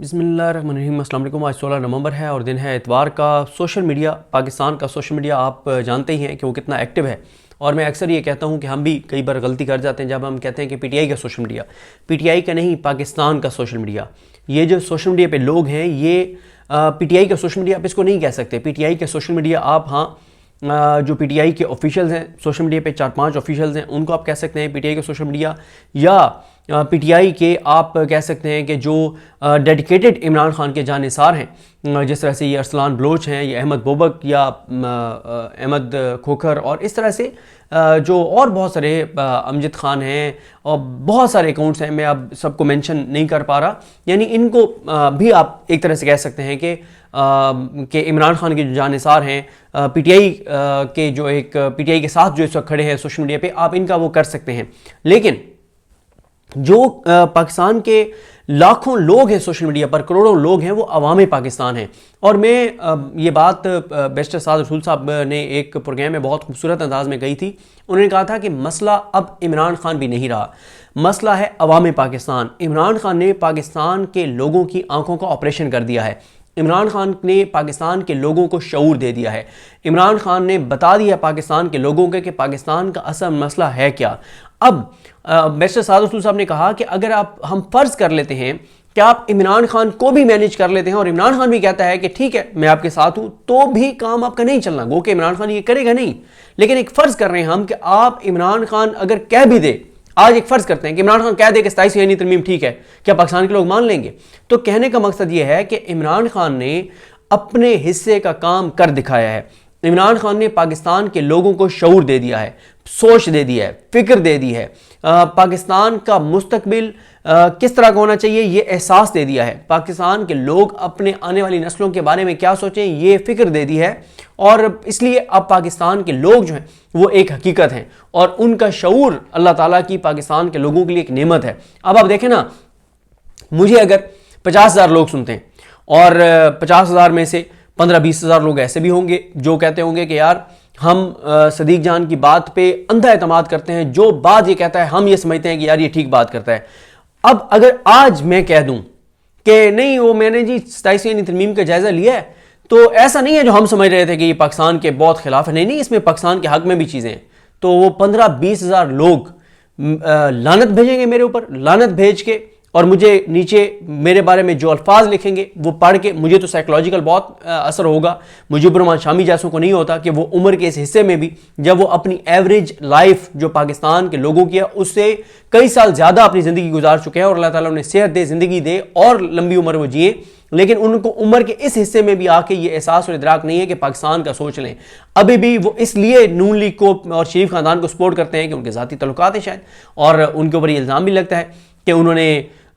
बिस्मिल्लाहिर्रहमानिर्रहीम। अस्सलाम वालेकुम। आज 16 नवंबर है और दिन है इतवार का। सोशल मीडिया, पाकिस्तान का सोशल मीडिया आप जानते ही हैं कि वो कितना एक्टिव है। और मैं अक्सर ये कहता हूँ कि हम भी कई बार गलती कर जाते हैं जब हम कहते हैं कि पीटीआई का सोशल मीडिया। पीटीआई का नहीं, पाकिस्तान का सोशल मीडिया। ये जो सोशल मीडिया पे लोग हैं ये पीटीआई का सोशल मीडिया आप इसको नहीं कह सकते। पीटीआई का सोशल मीडिया आप जो पीटीआई के ऑफिशियल्स हैं, सोशल मीडिया पे 4-5 ऑफिशियल्स हैं, उनको आप कह सकते हैं पीटीआई का सोशल मीडिया। या पीटीआई के आप कह सकते हैं कि जो डेडिकेटेड इमरान खान के जानिसार हैं, जिस तरह से ये अरसलान बलोच हैं, ये अहमद बोबक या अहमद खोखर और इस तरह से जो और बहुत सारे अमजद खान हैं और बहुत सारे अकाउंट्स हैं, मैं अब सबको मेंशन नहीं कर पा रहा। यानी इनको भी आप एक तरह से कह सकते हैं कि इमरान खान के जो जानिसार हैं, पीटीआई के जो एक पीटीआई के साथ जो इस वक्त खड़े हैं सोशल मीडिया पे, आप इनका वो कर सकते हैं। लेकिन जो पाकिस्तान के लाखों लोग हैं सोशल मीडिया पर, करोड़ों लोग हैं, वो अवाम पाकिस्तान हैं। और मैं ये बात बैरिस्टर साद रसूल साहब ने एक प्रोग्राम में बहुत खूबसूरत अंदाज में कही थी। उन्होंने कहा था कि मसला अब इमरान खान भी नहीं रहा, मसला है अवाम पाकिस्तान। इमरान खान ने पाकिस्तान के लोगों की आंखों का ऑपरेशन कर दिया है। इमरान खान ने पाकिस्तान के लोगों को शऊर दे दिया है। इमरान खान ने बता दिया पाकिस्तान के लोगों को कि पाकिस्तान का असल मसला है क्या। अब बैरिस्टर साद रसूल साहब ने कहा कि अगर हम फर्ज कर लेते हैं कि आप इमरान खान को भी मैनेज कर लेते हैं और इमरान खान भी कहता है कि ठीक है मैं आपके साथ हूं, तो भी काम आपका नहीं चलना। गो कि इमरान खान ये करेगा नहीं, लेकिन एक फर्ज कर रहे हैं हम कि आप इमरान खान अगर कह भी दे, आज एक फर्ज करते हैं कि इमरान खान कह दे कि 27 यानी तरमीम ठीक है, क्या पाकिस्तान के लोग मान लेंगे? तो कहने का मकसद यह है कि इमरान खान ने अपने हिस्से का काम कर दिखाया है। इमरान खान ने पाकिस्तान के लोगों को शऊर दे दिया है, सोच दे दिया है, फिक्र दे दी है। पाकिस्तान का मुस्तकबिल किस तरह का होना चाहिए ये एहसास दे दिया है। पाकिस्तान के लोग अपने आने वाली नस्लों के बारे में क्या सोचें ये फिक्र दे दी है। और इसलिए अब पाकिस्तान के लोग जो हैं वो एक हकीकत हैं और उनका शऊर अल्लाह ताला की पाकिस्तान के लोगों के लिए एक नेमत है। अब आप देखें ना, मुझे अगर 50,000 लोग सुनते हैं और 50,000 में से 15-20 हज़ार लोग ऐसे भी होंगे जो कहते होंगे कि यार हम सदीक जान की बात पे अंधा एतमाद करते हैं, जो बात ये कहता है हम ये समझते हैं कि यार ये ठीक बात करता है। अब अगर आज मैं कह दूं कि नहीं वो मैंने जी 27वीं तरमीम का जायजा लिया है, तो ऐसा नहीं है जो हम समझ रहे थे कि ये पाकिस्तान के बहुत खिलाफ है। नहीं, इसमें पाकिस्तान के हक में भी चीज़ें हैं। तो वो 15-20 हज़ार लोग लानत भेजेंगे मेरे ऊपर, लानत भेज के और मुझे नीचे मेरे बारे में जो अल्फाज लिखेंगे वो पढ़ के मुझे तो साइकोलॉजिकल बहुत असर होगा। मुजीबुर रहमान शामी जैसों को नहीं होता कि वो उम्र के इस हिस्से में भी, जब वो अपनी एवरेज लाइफ जो पाकिस्तान के लोगों की है उससे कई साल ज़्यादा अपनी ज़िंदगी गुजार चुके हैं और अल्लाह ताला उन्हें सेहत दे, ज़िंदगी दे और लंबी उम्र वो जिए, लेकिन उनको उम्र के इस हिस्से में भी आके ये एहसास और इदराक नहीं है कि पाकिस्तान का सोच लें। अभी भी वो इसलिए नून लीग को और शरीफ खानदान को सपोर्ट करते हैं कि उनके ज़ाती तल्लुकात हैं शायद, और उनके ऊपर ये इल्ज़ाम भी लगता है कि उन्होंने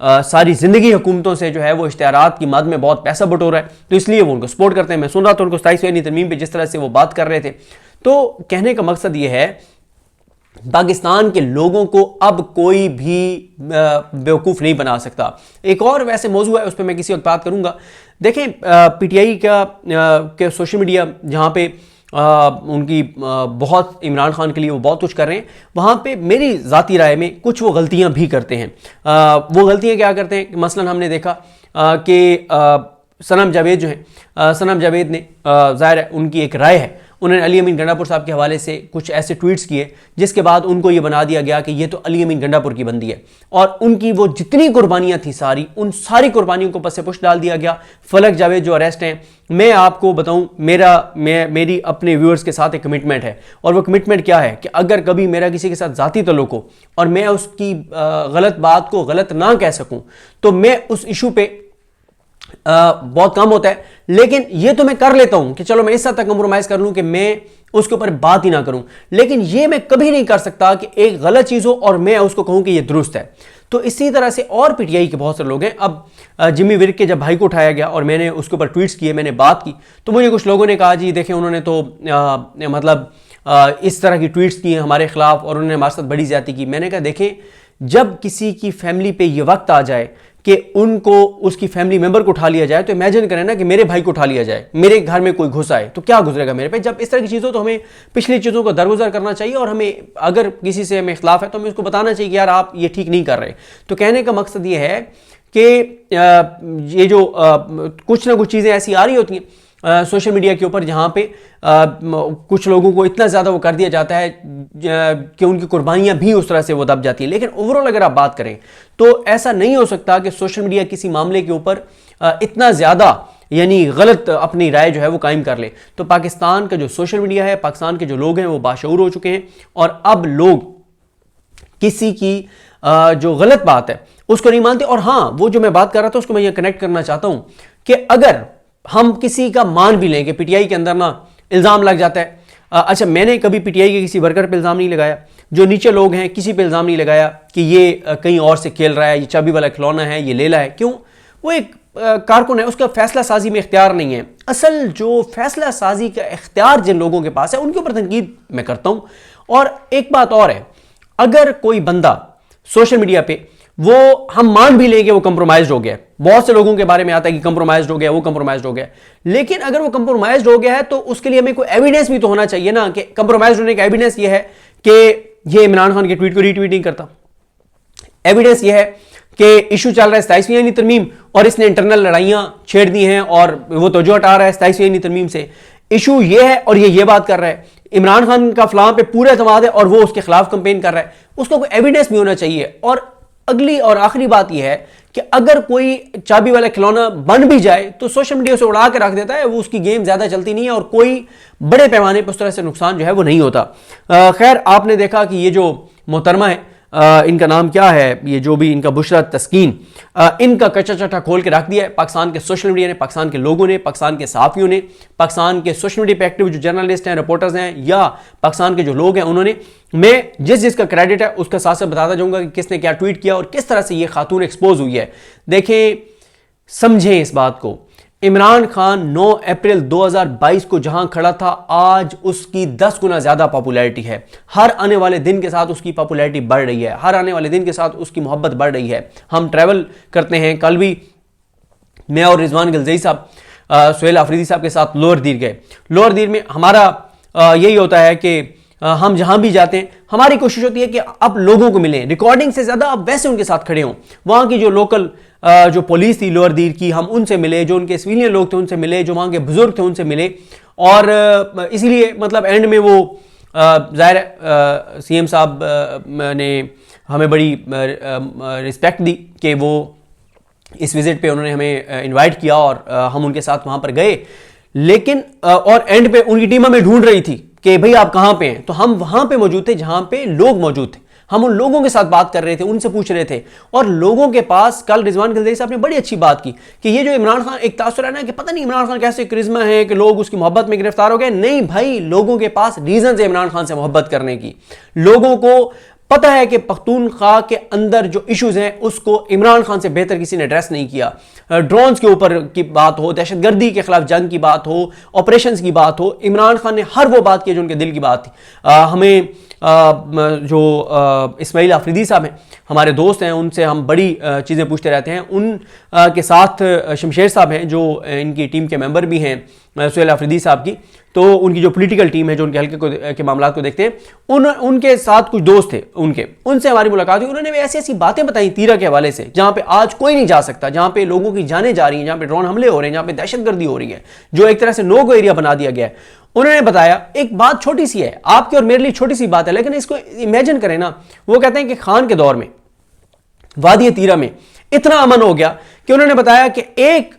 सारी ज़िंदगी हुकूमतों से जो है वो इश्तिहारात की मद में बहुत पैसा बटोरा है, तो इसलिए वो उनको सपोर्ट करते हैं। मैं सुन रहा था उनको 27वीं तरमीम पे जिस तरह से वो बात कर रहे थे। तो कहने का मकसद ये है, पाकिस्तान के लोगों को अब कोई भी बेवकूफ़ नहीं बना सकता। एक और वैसे मौजू है, उस पर मैं किसी वक्त बात करूंगा। देखें पीटीआई का सोशल मीडिया जहाँ पे उनकी बहुत इमरान खान के लिए वो बहुत कुछ कर रहे हैं, वहाँ पे मेरी ज़ाती राय में कुछ वो गलतियाँ भी करते हैं। वो गलतियाँ क्या करते हैं? मसलन हमने देखा कि सनम जावेद जो हैं, सनम जावेद ने ज़ाहिर है उनकी एक राय है, उन्होंने अली अमीन गंडापुर साहब के हवाले से कुछ ऐसे ट्वीट्स किए जिसके बाद उनको ये बना दिया गया कि ये तो अली अमीन गंडापुर की बंदी है और उनकी वो जितनी कुर्बानियाँ थी सारी, उन सारी कुर्बानियों को पसे पुश डाल दिया गया। फलक जावेद जो अरेस्ट हैं, मैं आपको बताऊं मेरी अपने व्यूअर्स के साथ एक कमिटमेंट है, और वो कमिटमेंट क्या है कि अगर कभी मेरा किसी के साथ ज़ाती तल्लुक हो और मैं उसकी गलत बात को गलत ना कह सकूं तो मैं उस इशू पे बहुत कम होता है, लेकिन ये तो मैं कर लेता हूं कि चलो मैं इस हद तक कंप्रोमाइज कर लूं कि मैं उसके ऊपर बात ही ना करूं, लेकिन ये मैं कभी नहीं कर सकता कि एक गलत चीज़ हो और मैं उसको कहूं कि ये दुरुस्त है। तो इसी तरह से और पीटीआई के बहुत सारे लोग हैं। अब जिम्मी विर्क के जब भाई को उठाया गया और मैंने उसके ऊपर ट्वीट्स किए, मैंने बात की, तो मुझे कुछ लोगों ने कहा जी देखें उन्होंने तो मतलब इस तरह की ट्वीट्स की हमारे खिलाफ और उन्होंने हमारे साथ बड़ी ज्यादती की। मैंने कहा देखें, जब किसी की फैमिली पे ये वक्त आ जाए कि उनको उसकी फैमिली मेंबर को उठा लिया जाए, तो इमेजिन करें ना कि मेरे भाई को उठा लिया जाए, मेरे घर में कोई घुस आए, तो क्या गुजरेगा मेरे पे। जब इस तरह की चीज़ हो तो हमें पिछली चीज़ों को दरगुजर करना चाहिए और हमें अगर किसी से हमें इख्लाफ है तो हमें उसको बताना चाहिए कि यार आप ये ठीक नहीं कर रहे। तो कहने का मकसद ये है कि ये जो कुछ ना कुछ चीज़ें ऐसी आ रही होती हैं सोशल मीडिया के ऊपर जहाँ पे कुछ लोगों को इतना ज़्यादा वो कर दिया जाता है कि उनकी कुर्बानियाँ भी उस तरह से वो दब जाती है। लेकिन ओवरऑल अगर आप बात करें तो ऐसा नहीं हो सकता कि सोशल मीडिया किसी मामले के ऊपर इतना ज़्यादा यानी गलत अपनी राय जो है वो कायम कर ले। तो पाकिस्तान का जो सोशल मीडिया है, पाकिस्तान के जो लोग हैं वो बाशऊर हो चुके हैं और अब लोग किसी की जो गलत बात है उसको नहीं मानते। और हाँ, वो जो मैं बात कर रहा था उसको मैं ये कनेक्ट करना चाहता हूं कि अगर हम किसी का मान भी लें कि पीटीआई के अंदर ना इल्ज़ाम लग जाता है, अच्छा मैंने कभी पीटीआई के किसी वर्कर पे इल्ज़ाम नहीं लगाया, जो नीचे लोग हैं किसी पे इल्ज़ाम नहीं लगाया कि ये कहीं और से खेल रहा है, ये चाबी वाला खिलौना है, ये लेला है। क्यों? वो एक कारकुन है, उसका फैसला साजी में इख्तियार नहीं है। असल जो फैसला साजी का इख्तियार जिन लोगों के पास है उनके ऊपर तनकीद मैं करता हूं। और एक बात और है, अगर कोई बंदा सोशल मीडिया पे वो हम मान भी लेंगे वो कंप्रोमाइज्ड हो गया, बहुत से लोगों के बारे में आता है कि कंप्रोमाइज्ड हो गया, वो कंप्रोमाइज्ड हो गया, लेकिन अगर वो कंप्रोमाइज्ड हो गया है तो उसके लिए हमें कोई एविडेंस भी तो होना चाहिए ना कि कंप्रोमाइज्ड होने का एविडेंस ये है कि ये इमरान खान के ट्वीट को रीट्वीट नहीं करता, एविडेंस ये है कि इशू चल रहा है 27वीं तरमीम और इसने इंटरनल लड़ाइयां छेड़ दी हैं और वो तवज्जो हटा रहा है 27वीं तरमीम से। इशू ये है और ये बात कर रहा है, इमरान खान का फलां पे पूरा एतमाद है और वो उसके खिलाफ कंपेन कर रहा है, उसको कोई एविडेंस भी होना चाहिए। और अगली और आखिरी बात यह है कि अगर कोई चाबी वाला खिलौना बन भी जाए तो सोशल मीडिया से उड़ा के रख देता है, वो उसकी गेम ज्यादा चलती नहीं है और कोई बड़े पैमाने पर उस तरह से नुकसान जो है वो नहीं होता। खैर, आपने देखा कि ये जो मोहतरमा है, इनका नाम क्या है, ये जो भी इनका बुशरा तस्कीन, इनका कच्चा चट्टा खोल के रख दिया है पाकिस्तान के सोशल मीडिया ने, पाकिस्तान के लोगों ने, पाकिस्तान के सहाफ़ियों ने, पाकिस्तान के सोशल मीडिया पे एक्टिव जो जर्नलिस्ट हैं, रिपोर्टर्स हैं या पाकिस्तान के जो लोग हैं उन्होंने। मैं जिसका क्रेडिट है उसका साथ साथ बताता जाऊंगा कि किसने क्या ट्वीट किया और किस तरह से ये खातून एक्सपोज हुई है। देखें, समझें इस बात को, इमरान खान 9 अप्रैल 2022 को जहां खड़ा था आज उसकी 10 गुना ज्यादा पॉपुलैरिटी है। हर आने वाले दिन के साथ उसकी पॉपुलैरिटी बढ़ रही है, हर आने वाले दिन के साथ उसकी मोहब्बत बढ़ रही है। हम ट्रैवल करते हैं, कल भी मैं और रिजवान गलजई साहब सुहेल आफरीदी साहब के साथ लोअर दीर गए। लोअर दीर में हमारा यही होता है कि हम जहां भी जाते हैं हमारी कोशिश होती है कि अब लोगों को मिलें, रिकॉर्डिंग से ज्यादा अब वैसे उनके साथ खड़े हों। वहां की जो लोकल जो पुलिस थी लोअर दीर की, हम उनसे मिले, जो उनके सिविलियन लोग थे उनसे मिले, जो वहां के बुजुर्ग थे उनसे मिले। और इसीलिए मतलब एंड में वो ज़ाहिर सीएम साहब ने हमें बड़ी रिस्पेक्ट दी कि वो इस विजिट पे उन्होंने हमें इनवाइट किया और हम उनके साथ वहां पर गए। लेकिन और एंड पे उनकी टीम हमें ढूंढ रही थी कि भाई आप कहां पे हैं, तो हम वहां पे मौजूद थे जहां पे लोग मौजूद थे। हम उन लोगों के साथ बात कर रहे थे, उनसे पूछ रहे थे। और लोगों के पास कल रिजवान गलजई साहब ने बड़ी अच्छी बात की कि ये जो इमरान खान एक तासुर है ना कि पता नहीं इमरान खान कैसे करिश्मा है कि लोग उसकी मोहब्बत में गिरफ्तार हो गए। नहीं भाई, लोगों के पास रीजन है इमरान खान से मोहब्बत करने की। लोगों को पता है कि पख्तूनख्वा के अंदर जो इश्यूज हैं उसको इमरान खान से बेहतर किसी ने एड्रेस नहीं किया। ड्रोन्स के ऊपर की बात हो, दहशतगर्दी के खिलाफ जंग की बात हो, ऑपरेशंस की बात हो, इमरान खान ने हर वो बात की जो उनके दिल की बात थी। हमें जो इस्माइल आफरीदी साहब हैं, हमारे दोस्त हैं, उनसे हम बड़ी चीज़ें पूछते रहते हैं। उन के साथ शमशेर साहब हैं जो इनकी टीम के मेंबर भी हैं सुहेल आफरीदी साहब की, तो उनकी जो पॉलिटिकल टीम है जो उनके हल्के के मामला को देखते हैं, उनके साथ कुछ दोस्त थे उनसे हमारी मुलाकात हुई। उन्होंने ऐसी ऐसी बातें बताई तीरा के हवाले से जहां पे आज कोई नहीं जा सकता, जहां पे लोगों की जानें जा रही हैं, जहां पे ड्रोन हमले हो रहे हैं, जहां पे दहशतगर्दी हो रही है, जो एक तरह से नो गो एरिया बना दिया गया है। उन्होंने बताया एक बात छोटी सी है, आपके और मेरे लिए छोटी सी बात है, लेकिन इसको इमेजिन करें ना। वो कहते हैं कि खान के दौर में वादी तीरा में इतना अमन हो गया कि उन्होंने बताया कि एक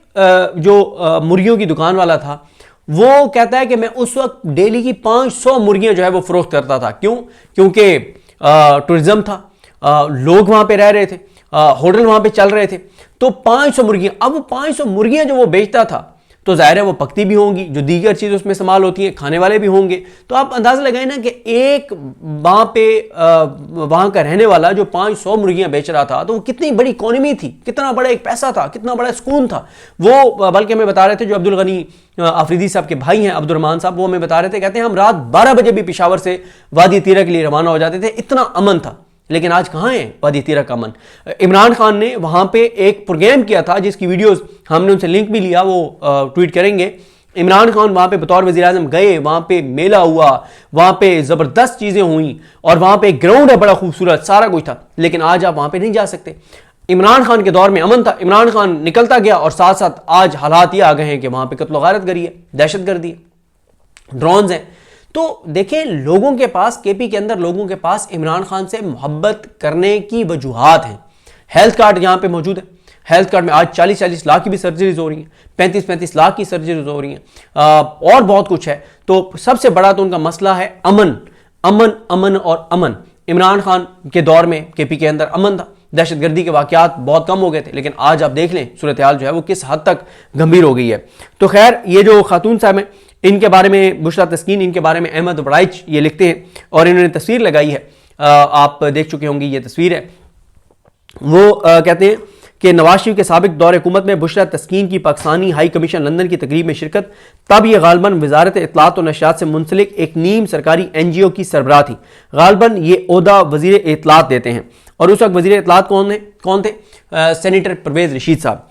जो मुर्गियों की दुकान वाला था वो कहता है कि मैं उस वक्त डेली की 500 मुर्गियां जो है वो फरोख्त करता था। क्यों? क्योंकि टूरिज्म था, लोग वहां पे रह रहे थे, होटल वहां पे चल रहे थे, तो 500 मुर्गियां। अब वो 500 मुर्गियां जो वो बेचता था तो जाहिर है वो पकती भी होंगी, जो दीगर चीज़ उसमें इस्तेमाल होती है, खाने वाले भी होंगे। तो आप अंदाज़ा लगाएं ना कि एक वहाँ पे वहाँ का रहने वाला जो 500 मुर्गियाँ बेच रहा था, तो वो कितनी बड़ी इकोनॉमी थी, कितना बड़ा एक पैसा था, कितना बड़ा सुकून था वो। बल्कि हमें बता रहे थे जो अब्दुल गनी आफरीदी साहब के भाई हैं अब्दुर्रहमान साहब, वो हमें बता रहे थे, कहते हैं हम रात 12 बजे भी पेशावर से वादी तीरा के लिए रवाना हो जाते थे, इतना अमन था। लेकिन आज कहाँ है वादी तीरा का अमन? इमरान खान ने वहां पे एक प्रोग्राम किया था जिसकी वीडियोस हमने उनसे लिंक भी लिया, वो ट्वीट करेंगे। इमरान खान वहां पे बतौर वज़ीर आज़म गए, वहां पे मेला हुआ, वहां पे जबरदस्त चीजें हुई और वहां पे एक ग्राउंड है बड़ा खूबसूरत, सारा कुछ था। लेकिन आज आप वहां पे नहीं जा सकते। इमरान खान के दौर में अमन था, इमरान खान निकलता गया और साथ साथ आज हालात ये आ गए हैं कि वहां पे कत्ल गारत गरी है, दहशतगर्दी है, ड्रोन्स हैं। तो देखें, लोगों के पास, केपी के अंदर लोगों के पास इमरान खान से मोहब्बत करने की वजूहात हैं। हेल्थ कार्ड यहाँ पे मौजूद है, हेल्थ कार्ड में आज 40-40 लाख की भी सर्जरीज हो रही हैं, 35-35 लाख की सर्जरीज हो रही हैं, और बहुत कुछ है। तो सबसे बड़ा तो उनका मसला है अमन, अमन, अमन और अमन। इमरान खान के दौर में केपी के अंदर अमन था, दहशतगर्दी के वाकयात बहुत कम हो गए थे, लेकिन आज आप देख लें सूरत हाल जो है वो किस हद तक गंभीर हो गई है। तो खैर, ये जो खातून साहब हैं, इनके बारे में बुशरा तस्कीन, इनके बारे में अहमद बड़ाइच ये लिखते हैं और इन्होंने तस्वीर लगाई है, आप देख चुके होंगे, ये तस्वीर है। वो कहते हैं कि नवाज शरीफ के साबिक दौर हुकूमत में बुशरा तस्कीन की पाकिस्तानी हाई कमीशन लंदन की तकरीब में शिरकत, तब यह गालबन वजारत इत्तलात और नशियात से मुंसलिक एक नीम सरकारी NGO की सरबराह थी। गालबन ये ओहदा वजीर इत्तलात देते हैं, और उस वक्त वजीर इत्तलात कौन थे? सेनेटर परवेज रशीद साहब।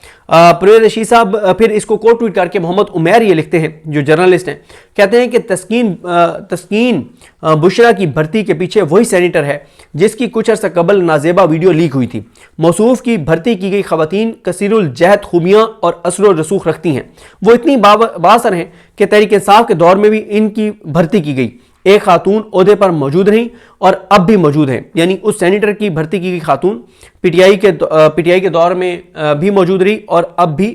परवेज रशीद साहब फिर इसको कोट ट्वीट करके मोहम्मद उमैर ये लिखते हैं, जो जर्नलिस्ट हैं, कहते हैं कि तस्कीन बुशरा की भर्ती के पीछे वही सेनेटर है जिसकी कुछ अर्सा कबल नाजेबा वीडियो लीक हुई थी। मौसूफ की भर्ती की गई खवातीन कसीरुल जहद खूबियाँ और असर रसूख रखती हैं। वो इतनी बासर हैं कि तहरीक इंसाफ के दौर में भी इनकी भर्ती की गई। एक खातून ओहदे पर मौजूद रहीं और अब भी मौजूद हैं, यानी उस सेनेटर की भर्ती की गई खातून पीटीआई के दौर में भी मौजूद रही और अब भी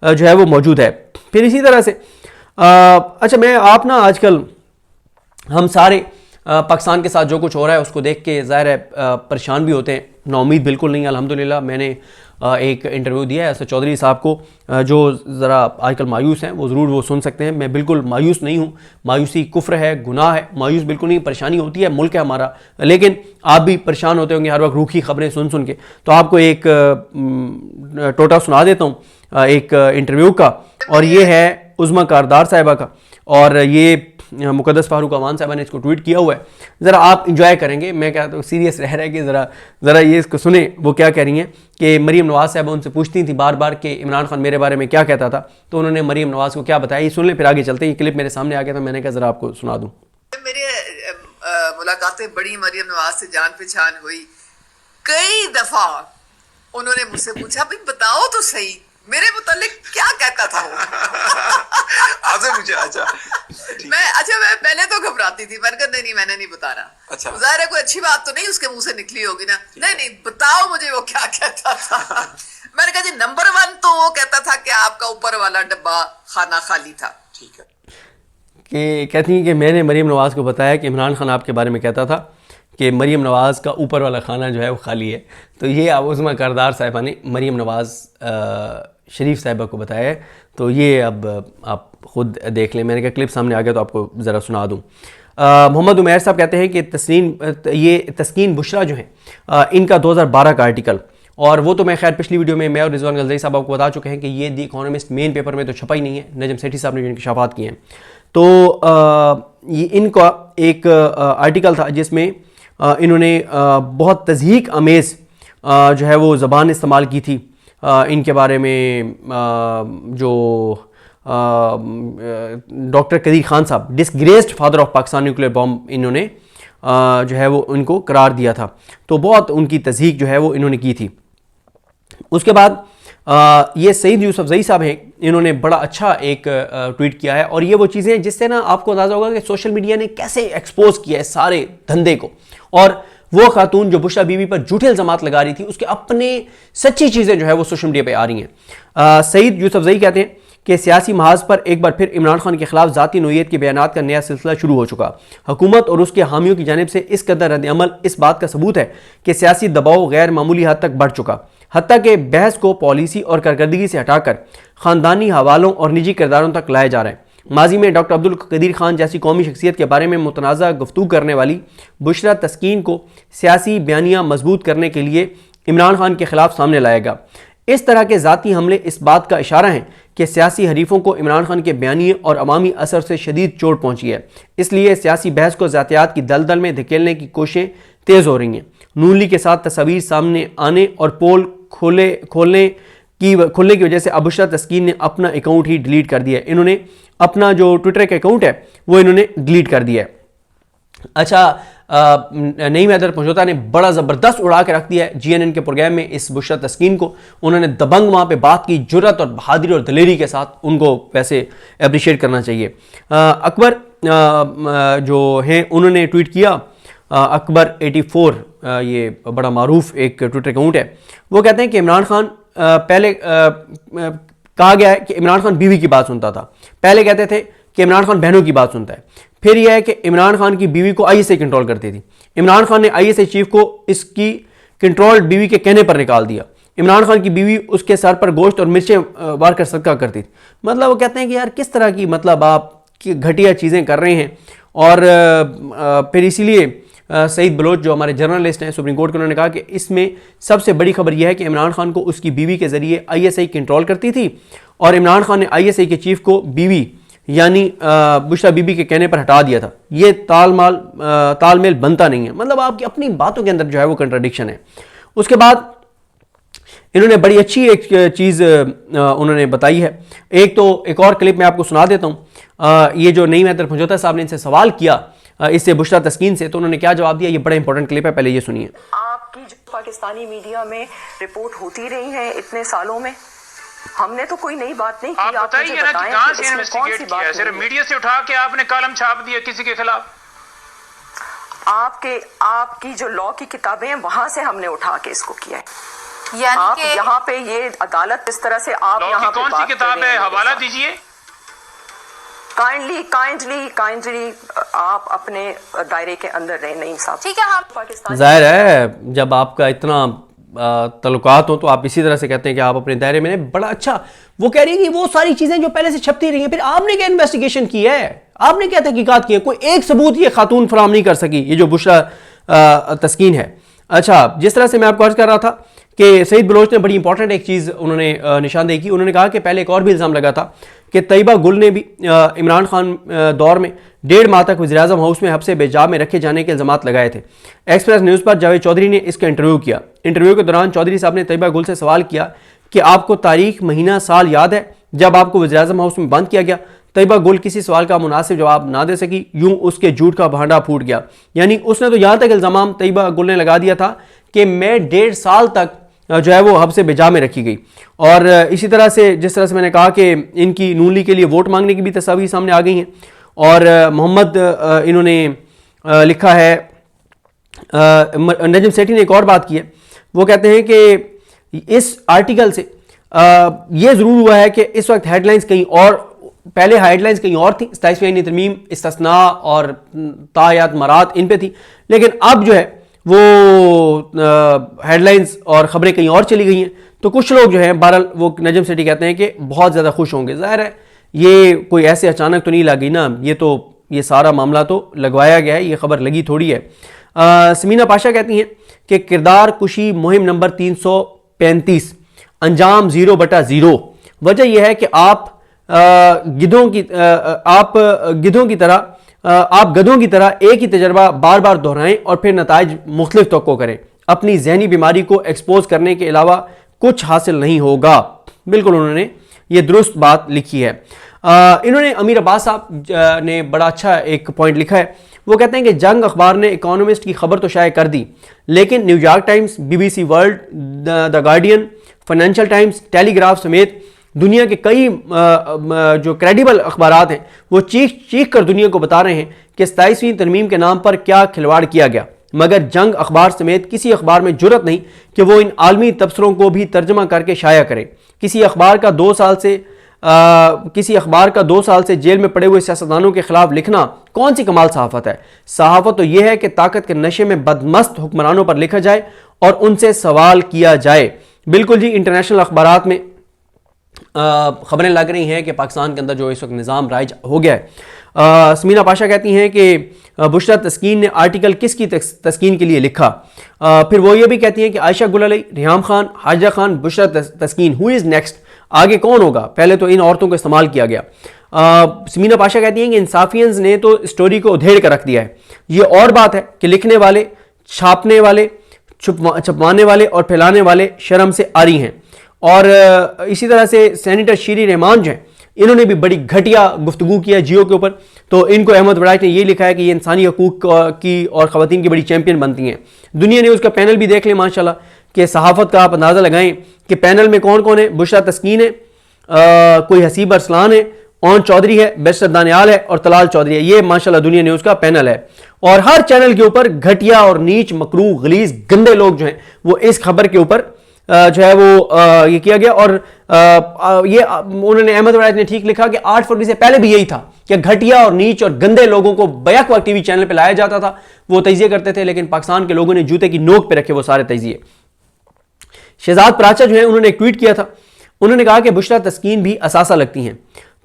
जो है वो मौजूद है। फिर इसी तरह से अच्छा, मैं आप ना आजकल हम सारे पाकिस्तान के साथ जो कुछ हो रहा है उसको देख के ज़ाहिर है परेशान भी होते हैं, नाउमीद बिल्कुल नहीं। अल्हम्दुलिल्लाह मैंने एक इंटरव्यू दिया है असद चौधरी साहब को, जो ज़रा आजकल मायूस हैं, वो ज़रूर वो सुन सकते हैं। मैं बिल्कुल मायूस नहीं हूँ, मायूसी कुफ्र है, गुनाह है, मायूस बिल्कुल नहीं। परेशानी होती है, मुल्क है हमारा, लेकिन आप भी परेशान होते होंगे हर वक्त रूखी खबरें सुन सुन के। तो आपको एक टोटा सुना देता हूँ एक इंटरव्यू का, और ये है उज़मा कारदार साहिबा का, और ये मुकद्दस फारूक अमान साहबा ने इसको ट्वीट किया हुआ है। ज़रा आप इंजॉय करेंगे, मैं कहता हूँ सीरियस रह रहा है कि ज़रा ये इसको सुने। वो क्या कह रही हैं कि मरीम नवाज़ साहबा उनसे पूछती थी बार बार कि इमरान खान मेरे बारे में क्या कहता था, तो उन्होंने मरीम नवाज़ को क्या बताया, ये सुन लें फिर आगे चलते हैं। ये क्लिप मेरे सामने आ गया था, मैंने कहा ज़रा आपको सुना दूँ। मेरी मुलाकातें बड़ी मरीम नवाज से जान पहचान हुई। कई दफ़ा उन्होंने मुझसे पूछा भाई बताओ तो सही मेरे मुतालिक क्या कहता था वो। आपसे पूछा? अच्छा मैं पहले तो घबराती थी, मैंने कहा नहीं मैंने नहीं बता रहा। अच्छा, ज़ाहिर है कोई अच्छी बात तो नहीं उसके मुंह से निकली होगी ना। नहीं बताओ मुझे वो क्या कहता था। मैंने कहा जी नंबर 1 तो वो कहता था कि आपका ऊपर वाला डब्बा खाना खाली था। ठीक है। कि कहती हैं कि मैंने मरीम नवाज़ को बताया कि इमरान खान आपके बारे में कहता था कि मरीम नवाज़ का ऊपर वाला खाना जो है वो खाली है। तो ये आप उज़मा कारदार साहिबा ने मरीम नवाज़ शरीफ साहिबा को बताया है। तो ये अब आप ख़ुद देख लें, मैंने कहा क्लिप सामने आ गया तो आपको ज़रा सुना दूँ। मोहम्मद उमैर साहब कहते हैं कि तस्कीन बुशरा जो है इनका 2012 का आर्टिकल, और वो तो मैं खैर पिछली वीडियो में मैं और रिजवान गलज़ई साहब आपको बता चुके हैं कि ये दी इकोनॉमिस्ट मेन पेपर में तो छपा ही नहीं है, नजम सेठी साहब ने जो इंकशाफात किए हैं। तो ये इनका एक आर्टिकल था जिसमें इन्होंने बहुत तज़हीक अमेज़ जो है वो ज़बान इस्तेमाल की थी इनके बारे में। जो डॉक्टर कदीर खान साहब, disgraced father of Pakistan nuclear bomb, इन्होंने जो है वो उनको करार दिया था। तो बहुत उनकी तज़हीक जो है वो इन्होंने की थी। उसके बाद ये सईद यूसुफजई साहब हैं, इन्होंने बड़ा अच्छा एक ट्वीट किया है, और ये वो चीज़ें जिससे ना आपको अंदाज़ा होगा कि सोशल मीडिया ने कैसे एक्सपोज किया है सारे धंधे को। और वो खातून जो बुशरा बीवी पर झूठे इल्ज़ामात लगा रही थी, उसके अपने सच्ची चीज़ें जो है वो सोशल मीडिया पे आ रही हैं। सईद यूसुफजई कहते हैं कि सियासी महाज पर एक बार फिर इमरान खान के खिलाफ ज़ाती नोयत के बयानात का नया सिलसिला शुरू हो चुका। हुकूमत और उसके हामियों की जानिब से इस कदर रद्द-ए-अमल इस बात का सबूत है कि सियासी दबाव गैर मामूली हद तक बढ़ चुका, हत्ता कि बहस को पॉलिसी और कारकर्दगी से हटाकर ख़ानदानी हवालों और निजी किरदारों तक लाया जा रहा है। माजी में डॉक्टर अब्दुल कदीर खान जैसी कौमी शख्सियत के बारे में मुतनाज़ा गुफ्तगू करने वाली बुशरा तस्कीन को सियासी बयानियाँ मजबूत करने के लिए इमरान खान के खिलाफ सामने लाएगा। इस तरह के ज़ाती हमले इस बात का इशारा हैं कि सियासी हरीफों को इमरान खान के बयानिए और अवामी असर से शदीद चोट पहुँची है, इसलिए सियासी बहस को ज़ातियात की दलदल में धकेलने की कोशिशें तेज़ हो रही हैं। नून लीग के साथ तस्वीर सामने आने और पोल खोलने की वजह से बुशरा तस्कीन ने अपना अकाउंट ही डिलीट कर दिया है। इन्होंने अपना जो ट्विटर का अकाउंट है वो इन्होंने डिलीट कर दिया है। अच्छा, नईम हैदर पंजोता ने बड़ा ज़बरदस्त उड़ा के रख दिया है GNN के प्रोग्राम में इस बुशरा तस्कीन को। उन्होंने दबंग वहाँ पे बात की, जुर्रत और बहादुरी और दलेरी के साथ, उनको वैसे अप्रिशिएट करना चाहिए। अकबर जो हैं उन्होंने ट्वीट किया, अकबर 84, ये बड़ा मारूफ एक ट्विटर अकाउंट है। वो कहते हैं कि इमरान खान पहले कहा गया है कि इमरान खान बीवी की बात सुनता था। पहले कहते थे कि इमरान खान बहनों की बात सुनता है। फिर यह है कि इमरान खान की बीवी को ISI कंट्रोल करती थी। इमरान खान ने ISI चीफ को इसकी कंट्रोल बीवी के कहने पर निकाल दिया। इमरान खान की बीवी उसके सर पर गोश्त और मिर्चें वार कर सदका करती थी। मतलब वो कहते हैं कि यार किस तरह की, मतलब आप घटिया चीज़ें कर रहे हैं। और फिर इसीलिए सईद बलोच जो हमारे जर्नलिस्ट हैं सुप्रीम कोर्ट के, उन्होंने कहा कि इसमें सबसे बड़ी खबर यह है कि इमरान खान को उसकी बीवी के ज़रिए ISI कंट्रोल करती थी और इमरान खान ने ISI के चीफ को बीवी यानी बुशरा बीबी के कहने पर हटा दिया था। ये तालमेल बनता नहीं है। मतलब आपकी अपनी बातों के अंदर जो है वो कंट्राडिक्शन है। उसके बाद इन्होंने बड़ी अच्छी एक चीज़ उन्होंने बताई है। एक और क्लिप मैं आपको सुना देता हूँ। ये जो नईम हैदर पंजोता साहब ने इनसे सवाल किया इससे बुशरा तस्कीन से, तो उन्होंने क्या जवाब दिया, ये बड़ा इंपॉर्टेंट क्लिप है, पहले ये सुनिए। आपकी जो पाकिस्तानी मीडिया में रिपोर्ट होती रही है इतने सालों में, हमने तो कोई नई बात नहीं की। आप बताइए ना कि कहां से इन्वेस्टिगेट किया है? सिर्फ मीडिया से उठा के आपने कॉलम छाप दिया किसी के खिलाफ? आपकी जो लॉ की किताबें हैं वहां से हमने उठा के इसको किया है। यानी आप कि यहाँ पे ये अदालत इस तरह से आप लॉ यहाँ की पे कौन सी किताब है? हवाला दीजिए। काइंडली आप अपने दायरे के अंदर रहे नईम साहब। ठीक है, हम पाकिस्तान जाहिर है जब आपका इतना तल्लुकात हो तो आप इसी तरह से कहते हैं कि आप अपने दायरे में। बड़ा अच्छा, वो कह रही है कि वो सारी चीजें जो पहले से छपती रही हैं, फिर आपने क्या इन्वेस्टिगेशन की है? आपने क्या तहकीकात की है? कोई एक सबूत ये खातून फराम नहीं कर सकी, ये जो बुशरा तस्कीन है। अच्छा, जिस तरह से मैं आपको अर्ज कर रहा था कि सईद बलोच ने बड़ी इंपॉर्टेंट एक चीज़ उन्होंने निशानदेही की। उन्होंने कहा कि पहले एक और भी इल्ज़ाम लगा था कि तैयबा गुल ने भी इमरान खान दौर में 1.5 माह तक वज़ीर-ए-आज़म हाउस में हब्से बेजाब में रखे जाने के इल्ज़ामात लगाए थे। एक्सप्रेस न्यूज़ पर जावेद चौधरी ने इसका इंटरव्यू किया। इंटरव्यू के दौरान चौधरी साहब ने तैयबा गुल से सवाल किया कि आपको तारीख, महीना, साल याद है जब आपको वज़ीर-ए-आज़म हाउस में बंद किया गया? तैयबा गुल किसी सवाल का मुनासिब जवाब ना दे सकी, यूं उसके झूठ का भांडा फूट गया। यानी उसने तो यहाँ तक इल्ज़ाम तैयबा गुल ने लगा दिया था कि मैं 1.5 साल तक जो है वो हब से बेजा में रखी गई। और इसी तरह से जिस तरह से मैंने कहा कि इनकी नून लीग के लिए वोट मांगने की भी तस्वीर सामने आ गई हैं। और मोहम्मद इन्होंने लिखा है, नजम सेठी ने एक और बात की है। वो कहते हैं कि इस आर्टिकल से ये ज़रूर हुआ है कि इस वक्त हेडलाइंस कहीं और, पहले हेडलाइंस कहीं और थी, 27वीं तरमीम, इस्तिस्ना और तायात मरात इन पे थी, लेकिन अब जो है वो हेडलाइंस और ख़बरें कहीं और चली गई हैं। तो कुछ लोग जो हैं, बहरहाल वो नजम सेठी कहते हैं कि बहुत ज़्यादा खुश होंगे। ज़ाहिर है ये कोई ऐसे अचानक तो नहीं लगी ना, ये सारा मामला तो लगवाया गया है, ये खबर लगी थोड़ी है। समीना पाशा कहती हैं कि किरदार कुशी मुहिम नंबर 335, अंजाम 0/0। वजह यह है कि आप गधों की तरह एक ही तजर्बा बार बार दोहराएं और फिर नताइज मुख्तलिफ तवक्को करें। अपनी जहनी बीमारी को एक्सपोज करने के अलावा कुछ हासिल नहीं होगा। बिल्कुल उन्होंने ये दुरुस्त बात लिखी है। इन्होंने अमीर अब्बास साहब ने बड़ा अच्छा एक पॉइंट लिखा है। वो कहते हैं कि जंग अखबार ने इकोनॉमिस्ट की खबर तो शाये कर दी, लेकिन New York times, BBC world, the guardian, financial times, telegraph समेत दुनिया के कई जो क्रेडिबल अखबारात हैं वो चीख कर दुनिया को बता रहे हैं कि 27वीं तरमीम के नाम पर क्या खिलवाड़ किया गया। मगर जंग अखबार समेत किसी अखबार में जुर्रत नहीं कि वो इन आलमी तबसरों को भी तर्जमा करके शाया करे। किसी अखबार का 2 साल से जेल में पड़े हुए सियासतदानों के खिलाफ लिखना कौन सी कमाल सहाफत है? सहाफत तो यह है कि ताकत के नशे में बदमस्त हुक्मरानों पर लिखा जाए और उनसे सवाल किया जाए। बिल्कुल जी, इंटरनेशनल अखबारात में खबरें लग रही हैं कि पाकिस्तान के अंदर जो इस वक्त निज़ाम राइज हो गया है। समीना पाशा कहती हैं कि बुशरा तस्कीन ने आर्टिकल किसकी तस्कीन के लिए लिखा। फिर वो ये भी कहती हैं कि आयशा गुल Ali, Riham Khan, Haja Khan, Bushra Taskeen, who is next? आगे कौन होगा? पहले तो इन औरतों को इस्तेमाल किया गया। समीना पाशा कहती हैं कि इंसाफियंस ने तो स्टोरी को उधेड़ कर रख दिया है। ये और बात है कि लिखने वाले, छापने वाले, छपवाने वाले और फैलाने वाले शर्म से आरी हैं। और इसी तरह से सेनेटर शीरी रहमान जो हैं, इन्होंने भी बड़ी घटिया गुफ्तगू किया जियो के ऊपर। तो इनको अहमद वड़ाइच ने ये लिखा है कि ये इंसानी हकूक की और ख़वातीन की बड़ी चैंपियन बनती हैं। दुनिया न्यूज़ का पैनल भी देख लें माशाल्लाह, कि सहाफ़त का आप अंदाज़ा लगाएं कि पैनल में कौन कौन है। बुशरा तस्कीन है, कोई हसीब अरसलान है, ओन चौधरी है, बैरिस्टर दानियाल है और तलाल चौधरी है। ये माशाल्लाह दुनिया न्यूज़ का पैनल है। और हर चैनल के ऊपर घटिया और नीच, मकरूह, गलीज, गंदे लोग जो हैं वो इस खबर के ऊपर जो है वो ये किया गया। और ये उन्होंने, अहमद वड़ाइच ने ठीक लिखा कि 8 फरवरी से पहले भी यही था कि घटिया और नीच और गंदे लोगों को बैक वक्त टीवी चैनल पे लाया जाता था, वो तजिए करते थे, लेकिन पाकिस्तान के लोगों ने जूते की नोक पे रखे वो सारे तजिए। शहजाद पराचा जो है उन्होंने एक ट्वीट किया था, उन्होंने कहा कि बुशरा तस्कीन भी असासा लगती हैं।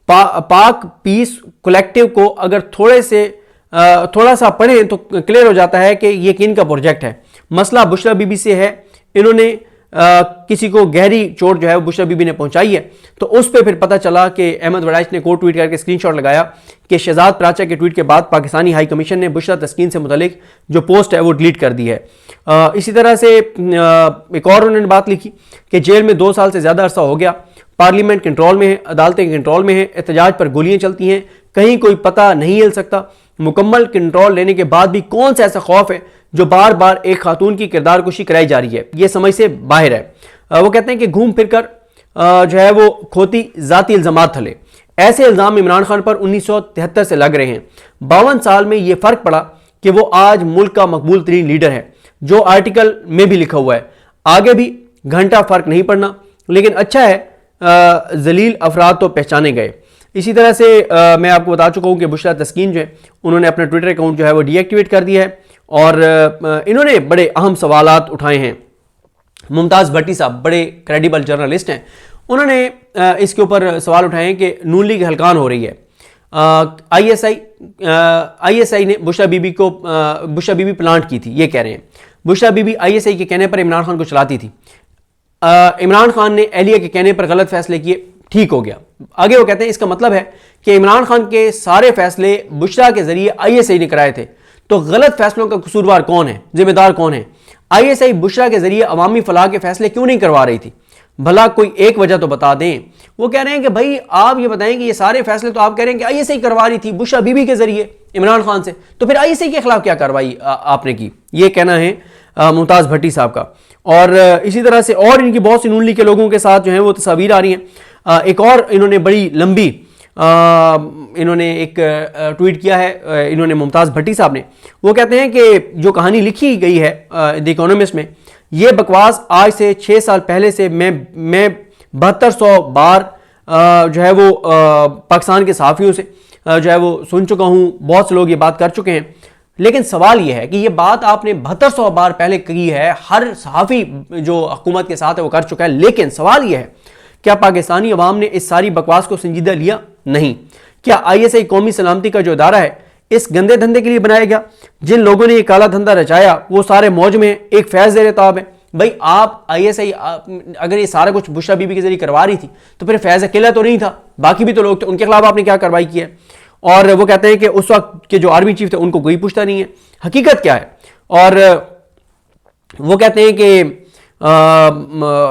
पाक पीस कलेक्टिव को अगर थोड़ा सा पढ़ें तो क्लियर हो जाता है कि ये किन का प्रोजेक्ट है। मसला बुशरा बीबी से है, इन्होंने किसी को गहरी चोट जो है वो बुशरा बीबी ने पहुंचाई है। तो उस पर फिर पता चला कि अहमद वड़ाइच ने कोट ट्वीट करके स्क्रीनशॉट लगाया कि शहजाद पराचा के ट्वीट के बाद पाकिस्तानी हाई कमीशन ने बुशरा तस्कीन से मुतालिक जो पोस्ट है वो डिलीट कर दी है। इसी तरह से एक और उन्होंने बात लिखी कि जेल में 2 साल से ज़्यादा अरसा हो गया, पार्लियामेंट कंट्रोल में है, अदालतें कंट्रोल में है, एहतजाज पर गोलियां चलती हैं, कहीं कोई पता नहीं हिल सकता। मुकम्मल कंट्रोल लेने के बाद भी कौन सा ऐसा खौफ है जो बार बार एक खातून की किरदार कुशी कराई जा रही है, ये समझ से बाहर है। वो कहते हैं कि घूम फिर कर जो है वो खोती जाती इल्जामात थले। ऐसे इल्ज़ाम इमरान खान पर 1973 से लग रहे हैं। 52 साल में ये फ़र्क पड़ा कि वो आज मुल्क का मकबूल तरीन लीडर है, जो आर्टिकल में भी लिखा हुआ है। आगे भी घंटा फ़र्क नहीं पड़ना, लेकिन अच्छा है जलील अफराद तो पहचाने गए। इसी तरह से मैं आपको बता चुका हूँ कि बुशरा तस्कीन जो है उन्होंने अपना ट्विटर अकाउंट जो है वो डीएक्टिवेट कर दिया है। और इन्होंने बड़े अहम सवालात उठाए हैं। मुमताज़ भट्टी साहब बड़े क्रेडिबल जर्नलिस्ट हैं, उन्होंने इसके ऊपर सवाल उठाए हैं कि नून लीग हलकान हो रही है। आईएसआई ने बुशरा बीबी प्लांट की थी, ये कह रहे हैं। बुशरा बीबी आईएसआई के कहने पर इमरान खान को चलाती थी। इमरान खान ने एहलिया के कहने पर गलत फैसले किए, ठीक हो गया। आगे वो कहते हैं इसका मतलब है कि इमरान खान के सारे फैसले बुशरा के जरिए आईएसआई ने कराए थे, तो गलत फैसलों का कसूरवार कौन है, जिम्मेदार कौन है? आईएसआई बुशरा के जरिए अवामी फलाह के फैसले क्यों नहीं करवा रही थी? भला कोई एक वजह तो बता दें। वो कह रहे हैं कि भाई आप ये बताएं कि ये सारे फैसले तो आप कह रहे हैं कि आईएसआई करवा रही थी बुशरा बीबी के जरिए इमरान खान से, तो फिर आईएसआई के खिलाफ क्या कार्रवाई आपने की? ये कहना है मुमताज़ भट्टी साहब का। और इसी तरह से और इनकी बहुत सी नून लीग के लोगों के साथ जो है वो तस्वीर आ रही हैं। एक और इन्होंने बड़ी लंबी इन्होंने एक ट्वीट किया है, इन्होंने मुमताज़ भट्टी साहब ने। वो कहते हैं कि जो कहानी लिखी गई है द इकोनॉमिस्ट में, ये बकवास आज से 6 साल पहले से मैं 7200 बार जो है वो पाकिस्तान के सहाफ़ियों से जो है वो सुन चुका हूँ, बहुत से लोग ये बात कर चुके हैं। लेकिन सवाल ये है कि ये बात आपने 7200 बार पहले की है, हर सहाफ़ी जो हुकूमत के साथ है वो कर चुका है। लेकिन सवाल ये है, क्या पाकिस्तानी अवाम ने इस सारी बकवास को संजीदा लिया? नहीं। क्या आईएसआई कौमी सलामती का जो इदारा है इस गंदे धंधे के लिए बनाया गया? जिन लोगों ने ये काला धंधा रचाया वो सारे मौज में एक फैज़ ज़ेर ताब है। भाई आप आईएसआई अगर ये सारा कुछ बुशरा बीबी के जरिए करवा रही थी तो फिर फैज़ अकेला तो नहीं था, बाकी भी तो लोग थे, उनके खिलाफ आपने क्या कार्रवाई की है? और वो कहते हैं कि उस वक्त के जो आर्मी चीफ थे उनको कोई पूछता नहीं है। हकीकत क्या है? और वो कहते हैं कि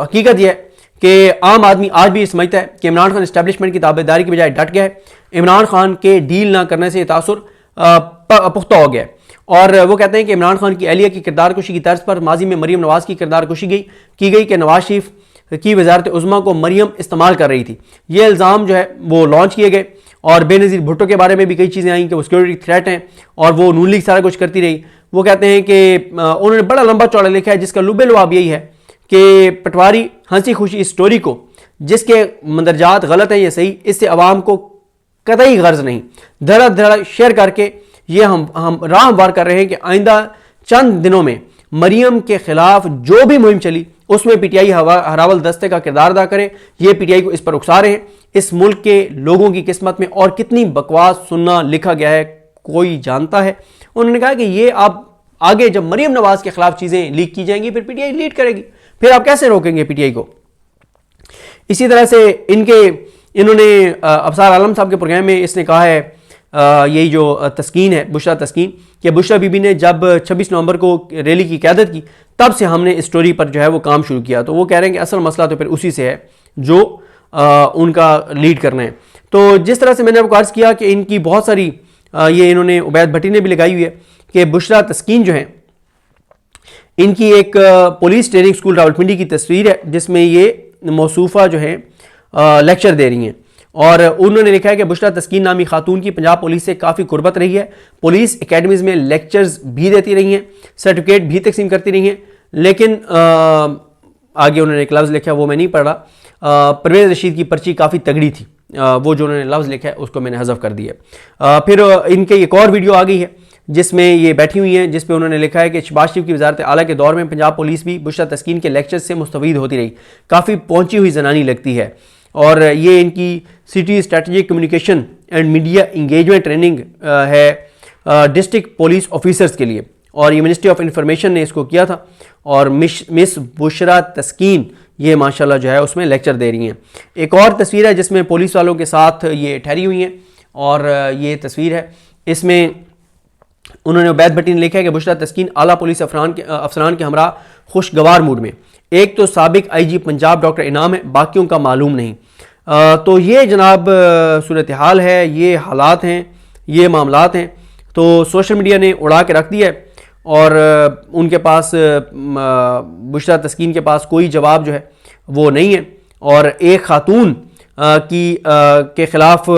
हकीकत यह है कि आम आदमी आज भी समझता है कि इमरान खान इस्टेब्लिशमेंट की ताबेदारी की बजाय डट गया है। इमरान खान के डील ना करने से तासुर पुख्ता हो गया है। और वो कहते हैं कि इमरान खान की एहलिया की किरदार कुशी की तर्ज पर माजी में मरीम नवाज़ की किरदार कुशी की गई कि नवाज शरीफ की वजारत उज़्मा को मरीम इस्तेमाल कर रही थी। ये इल्ज़ाम जो है वो लॉन्च किए गए। और बेनज़ीर भुट्टो के बारे में भी कई चीज़ें आई कि वो सिक्योरिटी थ्रेट हैं और वो नून लीग सारा कुछ करती रही। वो कहते हैं कि उन्होंने बड़ा लंबा चौड़ा लिखा है जिसका लुबे लुआब यही है कि पटवारी हंसी खुशी इस स्टोरी को, जिसके मंदरजात गलत है या सही, इससे अवाम को कतई गर्ज नहीं, धड़ा धड़ा शेयर करके ये हम राह हमवार कर रहे हैं कि आइंदा चंद दिनों में मरियम के खिलाफ जो भी मुहिम चली उसमें पीटीआई हरावल दस्ते का किरदार अदा करे। ये पीटीआई को इस पर उकसा रहे हैं। इस मुल्क के लोगों की किस्मत में और कितनी बकवास सुनना लिखा गया है कोई जानता है। उन्होंने कहा कि ये आप आगे जब मरियम नवाज के खिलाफ चीज़ें लीक की जाएंगी फिर पीटीआई लीड करेगी, फिर आप कैसे रोकेंगे पीटीआई को? इसी तरह से इन्होंने अफसार आलम साहब के प्रोग्राम में इसने कहा है यही जो तस्कीन है बुशरा तस्कीन, कि बुशरा बीबी ने जब 26 नवंबर को रैली की क़यादत की तब से हमने इस स्टोरी पर जो है वो काम शुरू किया। तो वो कह रहे हैं कि असल मसला तो फिर उसी से है जो उनका लीड करना है। तो जिस तरह से मैंने आपको अर्ज़ किया कि इनकी बहुत सारी ये इन्होंने उबैद भट्टी ने भी लगाई हुई है कि बुशरा तस्कीन जो है, इनकी एक पुलिस ट्रेनिंग स्कूल रावलपिंडी की तस्वीर है जिसमें ये मौसूफ़ा जो है लेक्चर दे रही हैं। और उन्होंने लिखा है कि बुशरा तस्कीन नामी खातून की पंजाब पुलिस से काफ़ी कुर्बत रही है, पुलिस एकेडमीज़ में लेक्चर्स भी देती रही हैं, सर्टिफिकेट भी तकसीम करती रही हैं। लेकिन आगे उन्होंने एक लफ्ज़ लिखा, वो मैं नहीं पढ़ रहा। परवेज़ रशीद की पर्ची काफ़ी तगड़ी थी, वो जो उन्होंने लफ्ज़ लिखा है उसको मैंने हज़फ कर दिया। फिर इनके एक और वीडियो आ गई है जिसमें ये बैठी हुई हैं, जिस पे उन्होंने लिखा है कि शहबाज शरीफ की वज़ारत आला के दौर में पंजाब पुलिस भी बुशरा तस्कीन के लेक्चर से मुस्तफ़ीद होती रही, काफ़ी पहुंची हुई जनानी लगती है। और ये इनकी city strategic communication and media engagement training है डिस्ट्रिक्ट पुलिस ऑफिसर्स के लिए, और ये मिनिस्ट्री ऑफ इंफॉर्मेशन ने इसको किया था। और मिस बुशरा तस्कीन ये माशाल्लाह जो है उसमें लेक्चर दे रही हैं। एक और तस्वीर है जिसमें पुलिस वालों के साथ ये ठहरी हुई हैं, और ये तस्वीर है, इसमें उन्होंने उबैद भट्टी ने लिखा है कि बुशरा तस्कीन आला पुलिस अफसरान के हमरा खुशगवार मूड में, एक तो साबिक IG पंजाब डॉक्टर इनाम है, बाकियों का मालूम नहीं। तो ये जनाब सूरत हाल है, ये हालात हैं, ये मामलात हैं। तो सोशल मीडिया ने उड़ा के रख दिया है, और उनके पास बुशरा तस्कीन के पास कोई जवाब जो है वो नहीं है। और एक खातून के ख़िलाफ़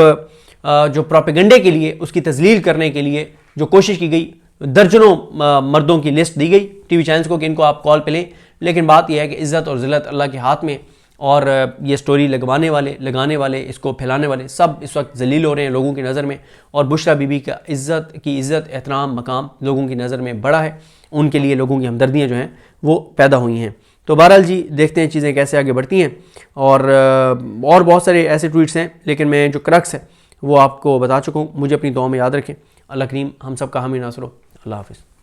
जो प्रोपेगेंडे के लिए, उसकी तजलील करने के लिए जो कोशिश की गई, दर्जनों मर्दों की लिस्ट दी गई टीवी चैनल्स को कि इनको आप कॉल पे लें। लेकिन बात यह है कि इज़्ज़त और ज़िल्लत अल्लाह के हाथ में, और ये स्टोरी लगाने वाले, इसको फैलाने वाले सब इस वक्त जलील हो रहे हैं लोगों की नज़र में। और बुशरा बीबी का इज़्ज़त एहतराम मकाम लोगों की नज़र में बड़ा है, उनके लिए लोगों की हमदर्दियाँ जो हैं वो पैदा हुई हैं। तो बहरहाल जी, देखते हैं चीज़ें कैसे आगे बढ़ती हैं। और बहुत सारे ऐसे ट्वीट्स हैं, लेकिन मैं जो क्रक्स है वो आपको बता चुका हूँ। मुझे अपनी दुआ में याद रखें। अल्लाह करीम हम सब का हामी नासरो। अल्लाह हाफ़िज़।